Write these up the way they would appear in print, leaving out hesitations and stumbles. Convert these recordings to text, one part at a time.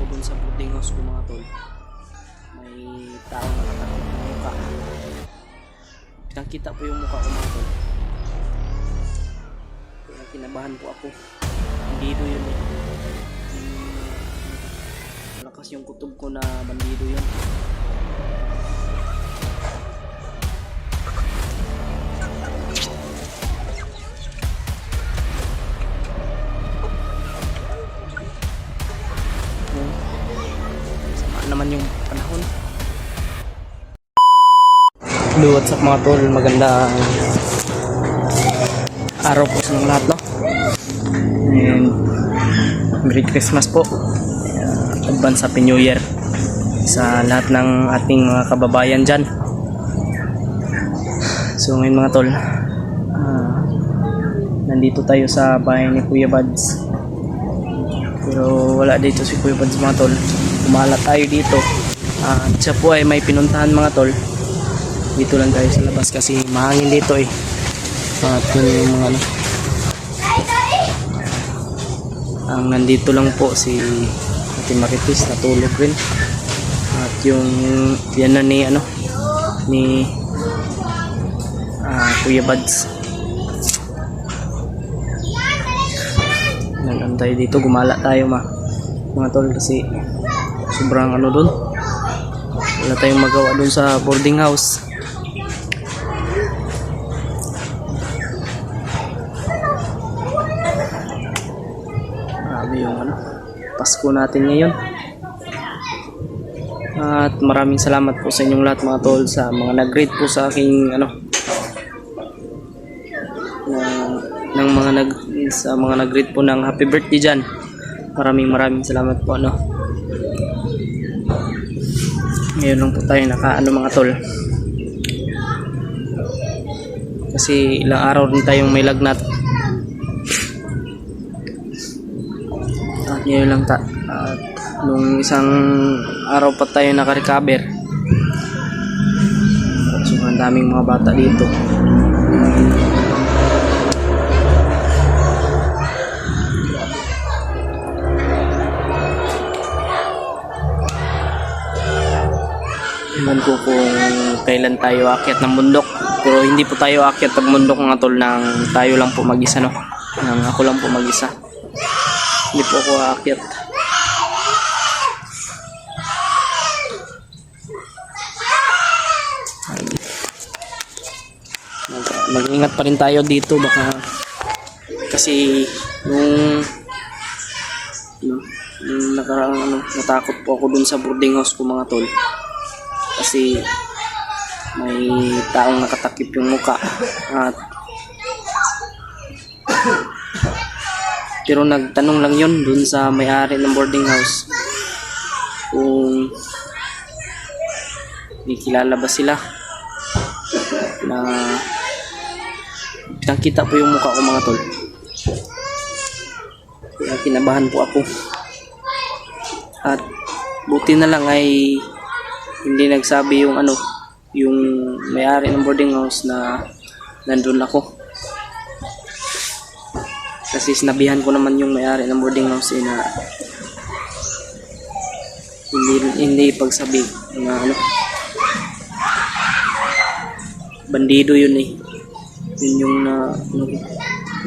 dun sa boarding house ko mga tol. May tao nakatakot ng mukha. Nakita po yung mukha ko mga tol. Kaya kinabahan po ako. Bandido yun eh. Malakas yung kutob ko na bandido yun. Naman yung panahon. Hello, what's up mga tol, magandang araw po sa mga lahat, no? And Merry Christmas po, advance Happy New Year sa lahat ng ating mga kababayan dyan. So ngayon mga tol, nandito tayo sa bahay ni Kuya Buds, pero wala dito si Kuya Buds mga tol. Kumala tayo dito at siya po ay may pinuntahan mga tol. Dito lang tayo sa labas kasi mahangin dito eh. At yun yung mga ano, ang nandito lang po si Ate Marites, natulog rin. At yung yan na ni ano ni Kuya Buds. Nandun tayo dito, gumala tayo mga tol kasi sobrang ano dun, wala tayong magawa dun sa boarding house. Grabe yung ano, Pasko natin ngayon. At maraming salamat po sa inyong lahat mga tol, sa mga nag-rate po sa aking ano, sa mga nag-rate po ng happy birthday dyan. Maraming salamat po ano. Ngayon lang po tayo nakaano mga tol, kasi ilang araw rin tayong may lagnat. At ngayon lang at nung isang araw pa tayo naka-recover. So ang daming mga bata dito. Ewan ko kung kailan tayo aakyat ng bundok, pero hindi po tayo aakyat ng bundok mga tol nang tayo lang po mag-isa, no? Nang ako lang po mag-isa. Hindi po ako aakyat. Mag-ingat pa rin tayo dito baka kasi nung nakaraang ano, natakot po ako dun sa boarding house ko mga tol. Kasi may taong nakatakip yung muka at pero nagtanong lang yun dun sa may-ari ng boarding house kung may kilala ba sila na nakita po yung muka ko mga tol. Kaya kinabahan po ako at buti na lang ay hindi nagsabi yung ano, yung may-ari ng boarding house na nandun ako. Kasi sinabihan ko naman yung may-ari ng boarding house na hindi pagsabi na ano, bandido yun eh. Yun yung ano,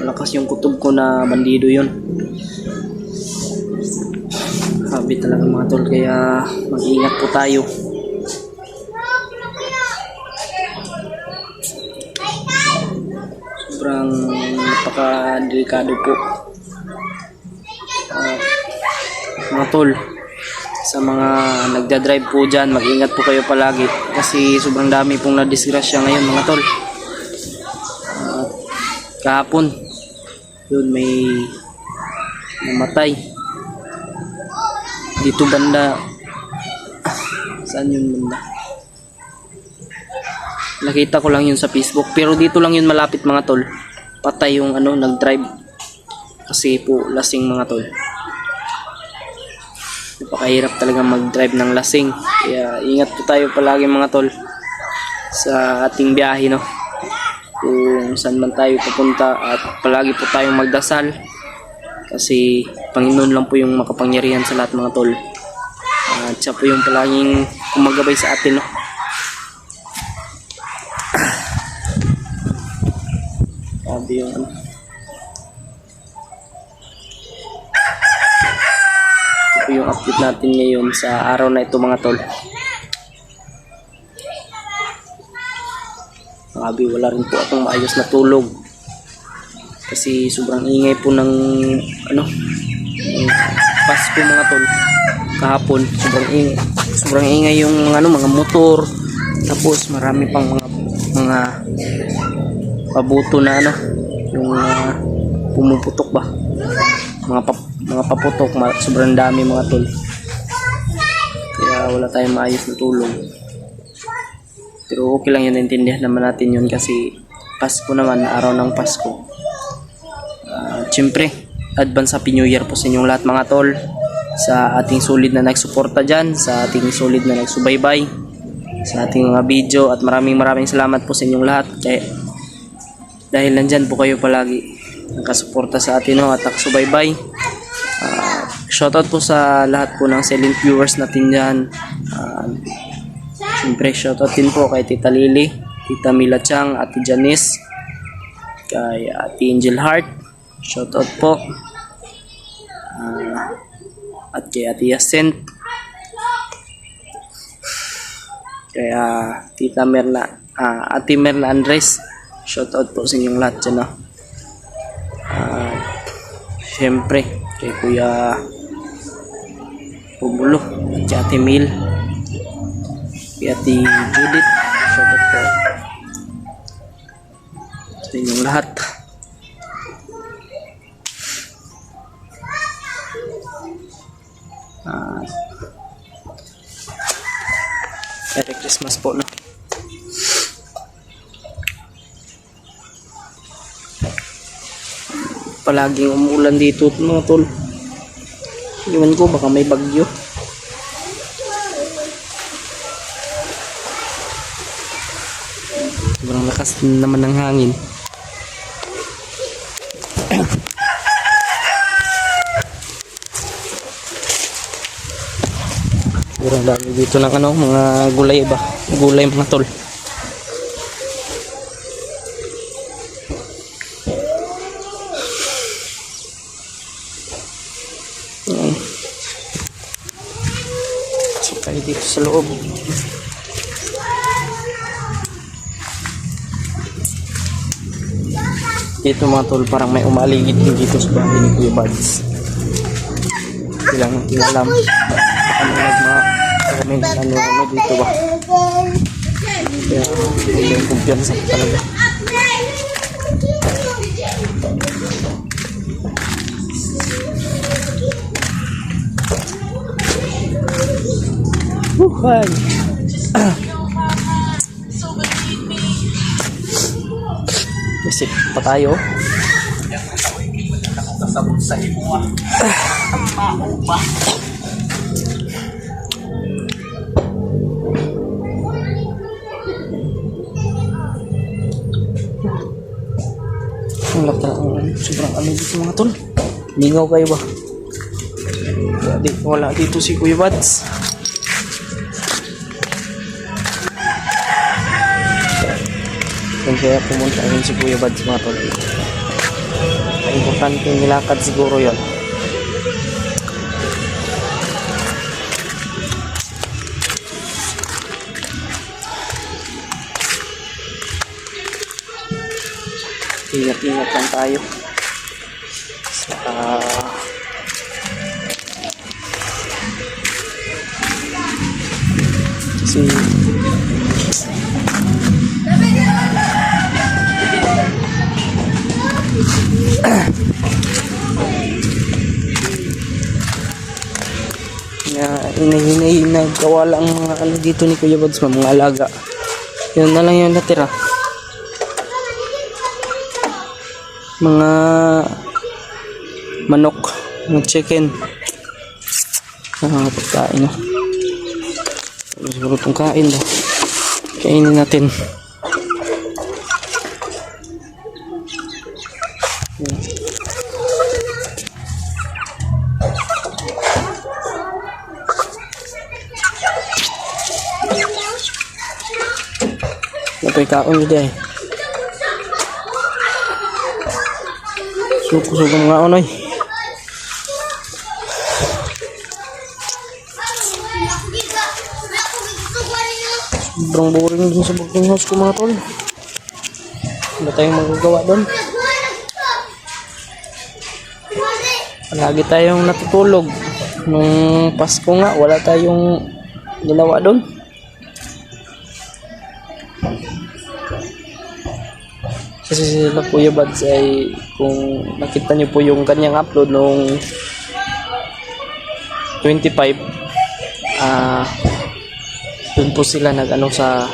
malakas yung kutob ko na bandido yun. Habi talaga mga tol, kaya mag-ingat po tayo. Sobrang napaka-delikado po. Mga tol, sa mga nagdadrive po dyan, mag-ingat po kayo palagi kasi sobrang dami pong nadisgrasya ngayon mga tol. Kahapon yun may namatay dito banda. Saan yun banda? Nakita ko lang yun sa Facebook, pero dito lang yun malapit mga tol. Patay yung ano, nag-drive kasi po lasing mga tol. Napakahirap talaga mag-drive ng lasing, kaya ingat po tayo palagi mga tol sa ating biyahe, no? Kung saan man tayo pupunta, at palagi po tayong magdasal kasi Panginoon lang po yung makapangyarihan sa lahat mga tol. At siya po yung palaging gumagabay sa atin, no? Sabi yung ano. Ito po yung update natin ngayon sa araw na ito, mga tol. Grabe, wala rin po akong maayos na tulog. Kasi sobrang ingay po ng ano, Pasko, mga tol. Kahapon, sobrang ingay yung ano, mga motor. Tapos marami pang mga pabuto na ano, yung pumuputok ba, mga paputok, sobrang dami, mga tol. Kaya wala tayong maayos na tulog. Pero okay lang yun, naintindihan naman natin yun kasi Pasko naman, araw ng Pasko. Siyempre, advance Happy New Year po sa inyong lahat, mga tol. Sa ating solid na nagsuporta dyan, sa ating solid na nagsubaybay, sa ating mga video, at maraming salamat po sa inyong lahat. Kaya dahil nandyan po kayo palagi nakasuporta sa atin, no, at nakasubaybay. Shoutout po sa lahat po ng silent viewers natin dyan. Siyempre, shoutout din po kay Tita Lily, Tita Mila Chang, Ate Janice, kay Ate Angel Heart. Shoutout po. At kay Ate Yasent, kay Tita Merna, Ate Merna Andres. Shoutout po sa inyong lahat dyan, no? Siyempre, kay Kuya Pubulo, at kay Ate Mil, kay Ate Judith. Shoutout po sa inyong lahat. Merry Christmas po, no? Palaging umulan dito, mga tol. Iwan ko, baka may bagyo. Sobrang lakas naman ng hangin. Sobrang dami dito ng ano, mga gulay ba? Gulay, mga tol. So tayo dito sa loob. Dito, mga tol, parang may umaligid din dito sa bahay ni Kuya Buds. Ilang alam kami dito ba, kaya may kumpiyansa talaga. Buhay. Isip pa tayo. Sobrang ano dito, mga tol. Lingaw kayo ba? Wala dito si Kuya Buds. Kaya pumunta rin si Kuya Buds, mga tol. Importante nilakad siguro yon. Ingat-ingat lang tayo. Kasi hinahinay nagkawala ang mga ano dito ni Kuya Buds, mga alaga. Yun na lang yung natira. Mga manok, mga chicken. Pagkain, no? Siguro itong kain daw. Kainin natin. Ito'y kaon yun eh. Suko-suko mga onoy. Sobrang boring din sa boarding house ko mga tol. Wala tayong magagawa doon. Lagi tayong natutulog. Nung Pasko nga, wala tayong ginawa doon. Kasi sila Kuya Buds ay, kung nakita niyo po yung kanyang upload nung 25, doon po sila nag-ano sa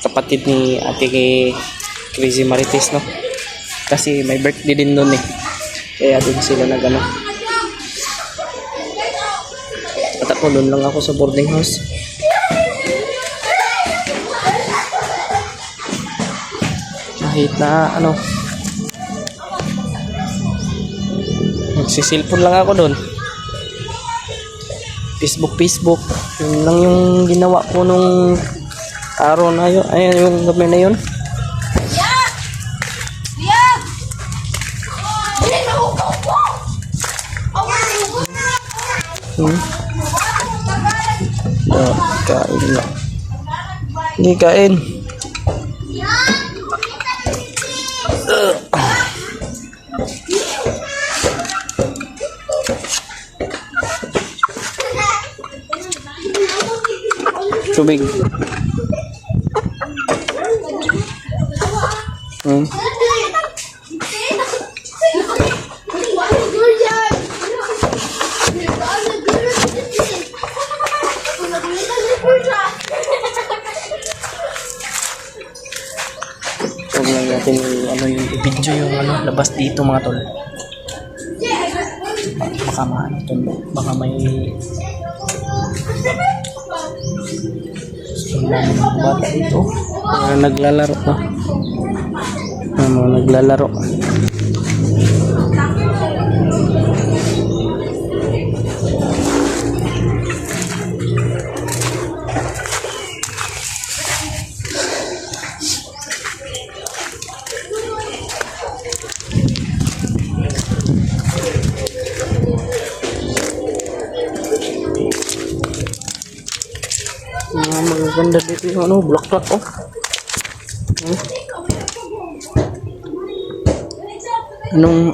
kapatid ni Ate Crazy Marites, no? Kasi may birthday din doon eh. Kaya doon sila nag-ano. At ako, doon lang ako sa boarding house. Kahit na ano, magsisilpon lang ako doon. Facebook. Yun lang yung ginawa ko nung araw na yun. Ayun, yung gabi na yun. Kain na. Hindi kain. Tubig. Huwag lang natin yung i-video yung labas dito mga tol. Baka may mga bata dito. Mga naglalaro pa. Mga naglalaro. Magaganda dito yung bulaklak oh.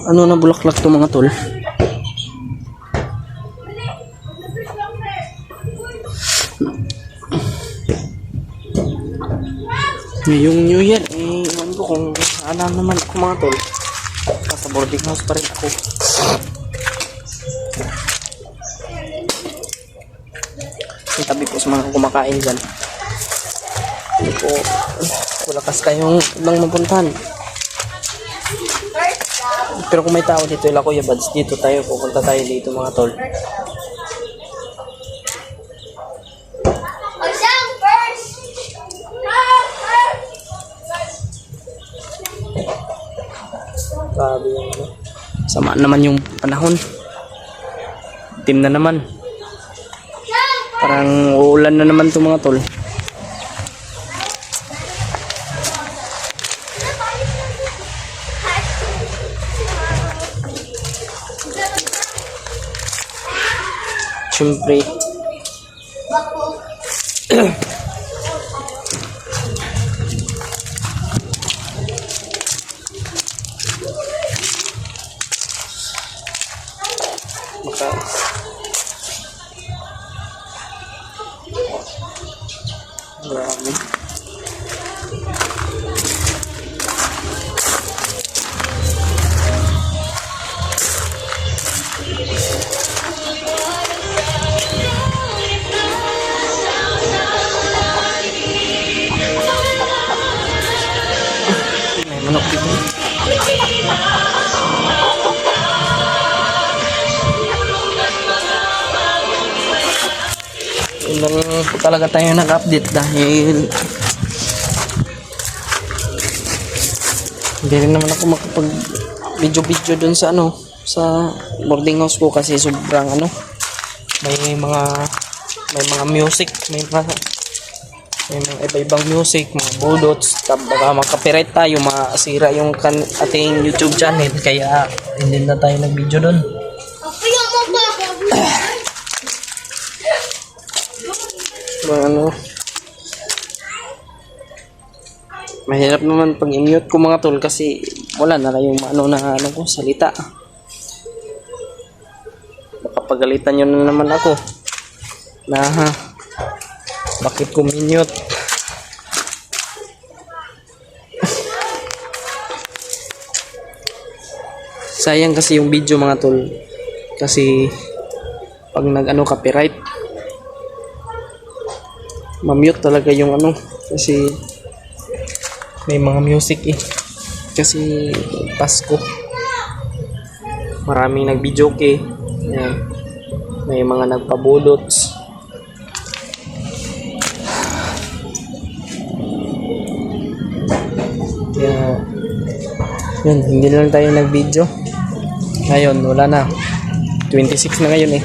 Ano na bulaklak to mga tol? Ngayong New Year, iwan ko kung alam naman ako mga tol. Sa boarding house pa rin ako. Yung tabi ko sa mga kumakain dyan. Hindi ko, walakas kayong ibang mapuntahan. Pero kung may tao dito, ila Kuya Buds, dito tayo, pupunta tayo dito mga tol. Grabe yung ano. Sama naman yung panahon. Team na naman. Parang uulan na naman to mga tol. Siyempre maka marami. May manok dito. Ilang talaga tayo nag-update dahil hindi rin naman ako makapag video dun sa sa boarding house ko kasi sobrang may mga music, may mga May mga iba-ibang music, mga bulldots, baka mag-copyright tayo, masira yung ating YouTube channel, kaya hindi na tayo nag-video doon. Ano, mahirap naman pag i-mute ko mga tol kasi wala na yung ko salita. Baka pagalitan nyo na naman ako na bakit ko minute. Sayang kasi yung video mga tol kasi pag copyright ma-mute talaga yung kasi may mga music kasi Pasko maraming nag-videoke. Ayan. May mga nagpabulots. Kaya yun, hindi lang tayo nag-video ngayon, wala na 26 na ngayon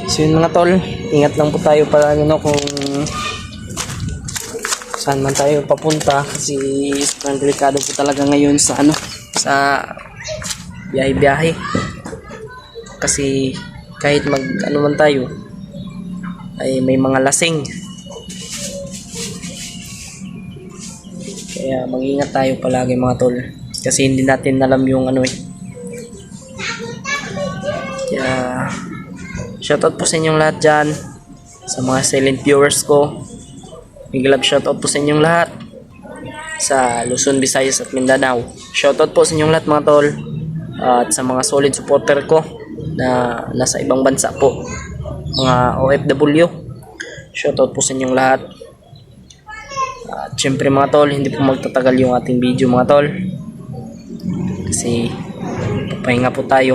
so yun mga tol, ingat lang po tayo palagi kung saan man tayo papunta kasi sobrang delikado po talaga ngayon sa sa biyahe kasi kahit man tayo ay may mga lasing, kaya mag-ingat tayo palagi mga tol kasi hindi natin alam yung kaya shoutout po sa inyong lahat dyan sa mga silent viewers ko. Big love shoutout po sa inyong lahat sa Luzon, Visayas at Mindanao. Shoutout po sa inyong lahat mga tol at sa mga solid supporter ko na nasa ibang bansa po, mga OFW. Shoutout po sa inyong lahat. At syempre mga tol, hindi po magtatagal yung ating video mga tol kasi papahinga po tayo,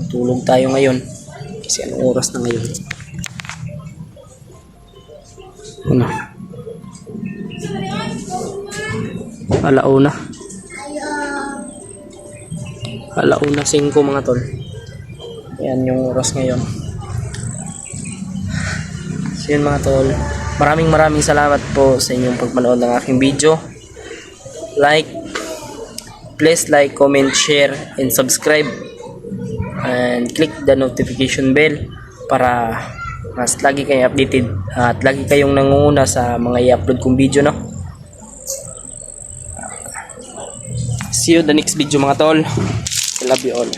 matulog tayo ngayon kasi anong oras na ngayon? Alauna 5 mga tol. Yan yung oras ngayon. So yun mga tol, maraming salamat po sa inyong pagmanood ng aking video. Please like, comment, share and subscribe and click the notification bell para mas lagi kayo updated at lagi kayong nangunguna sa mga i-upload kong video See you the next video mga tol. I love you all.